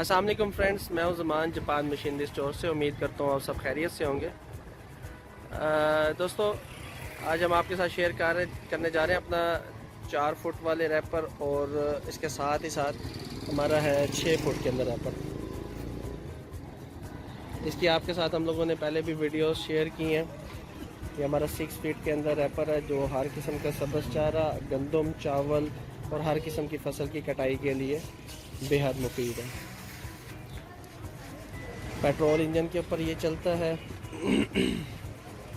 अस्सलाम वालेकुम फ्रेंड्स, मैं हूं ज़मान जापान मशीनरी स्टोर से। उम्मीद करता हूँ आप सब खैरियत से होंगे। दोस्तों, आज हम आपके साथ शेयर करने जा रहे हैं अपना 4 फुट वाले रैपर, और इसके साथ ही साथ हमारा है 6 फुट के अंदर रैपर। इसकी आपके साथ हम लोगों ने पहले भी वीडियोस शेयर की हैं। ये हमारा 6 फीट के अंदर रैपर है जो हर किस्म का सब्ज़ चारा, गंदम, चावल और हर किस्म की फसल की कटाई के लिए बेहद मुफीद है। पेट्रोल इंजन के ऊपर ये चलता है।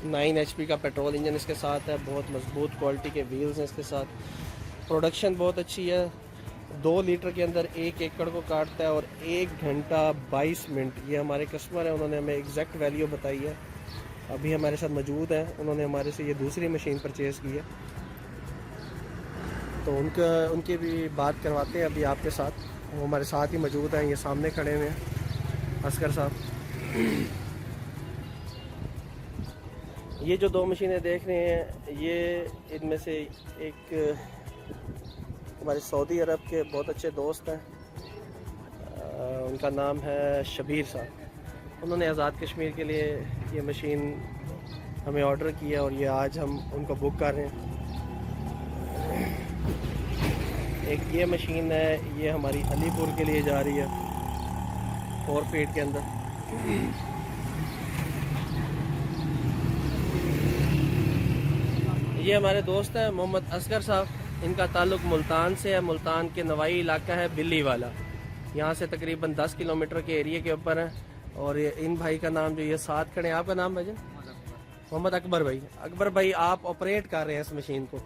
9 HP का पेट्रोल इंजन इसके साथ है। बहुत मजबूत क्वालिटी के व्हील्स हैं इसके साथ। प्रोडक्शन बहुत अच्छी है। 2 लीटर के अंदर 1 एकड़ को काटता है और 1 घंटा 22 मिनट। ये हमारे कस्टमर हैं, उन्होंने हमें एग्जैक्ट वैल्यू बताई है। अभी हमारे साथ मौजूद हैं, उन्होंने हमारे से ये दूसरी मशीन परचेज़ की है, तो उनकी भी बात करवाते हैं अभी आपके साथ। वो हमारे साथ ही मौजूद हैं, ये सामने खड़े हुए हैं असगर साहब। ये जो 2 मशीनें देख रहे हैं, ये इनमें से एक हमारे सऊदी अरब के बहुत अच्छे दोस्त हैं। उनका नाम है शबीर साहब। उन्होंने आज़ाद कश्मीर के लिए ये मशीन हमें ऑर्डर किया और ये आज हम उनको बुक कर रहे हैं। एक ये मशीन है, ये हमारी अलीपुर के लिए जा रही है 4 फीट के अंदर। ये हमारे दोस्त हैं मोहम्मद असगर साहब। इनका ताल्लुक मुल्तान से है। मुल्तान के नवाई इलाका है बिल्ली वाला, यहाँ से तकरीबन 10 किलोमीटर के एरिया के ऊपर है। और ये इन भाई का नाम जो ये साथ खड़े हैं, आपका नाम भाई? मोहम्मद अकबर भाई। अकबर भाई आप ऑपरेट कर रहे हैं इस मशीन को।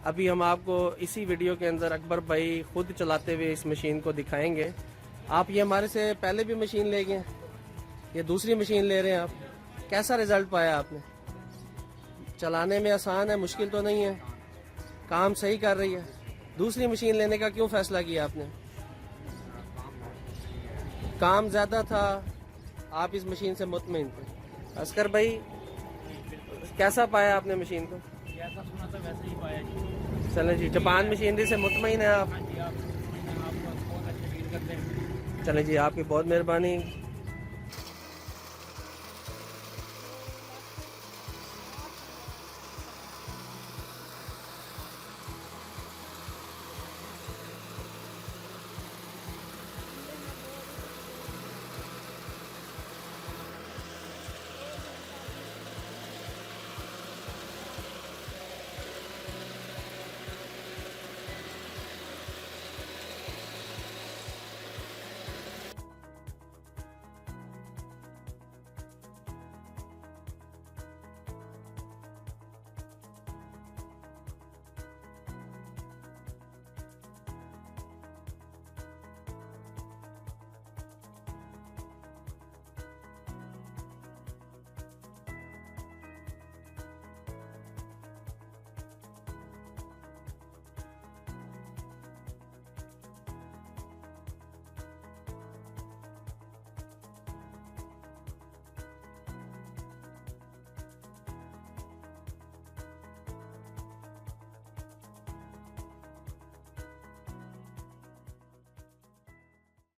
अभी हम आपको इसी वीडियो के अंदर अकबर भाई खुद चलाते हुए इस मशीन को दिखाएंगे। आप ये हमारे से पहले भी मशीन ले गए, ये दूसरी मशीन ले रहे हैं आप। कैसा रिजल्ट पाया आपने? चलाने में आसान है, मुश्किल तो नहीं है, काम सही कर रही है। दूसरी मशीन लेने का क्यों फैसला किया आपने? काम ज़्यादा था, आप इस मशीन से मुतमईन थे। असगर भाई, कैसा पाया आपने मशीन को? जैसा सुना था वैसे ही पाया जी। चलें जी, जापान मशीनरी से मुतमईन है आप? हाँ जी, आप बहुत अच्छे डील करते हैं। चलें जी, आपकी बहुत मेहरबानी।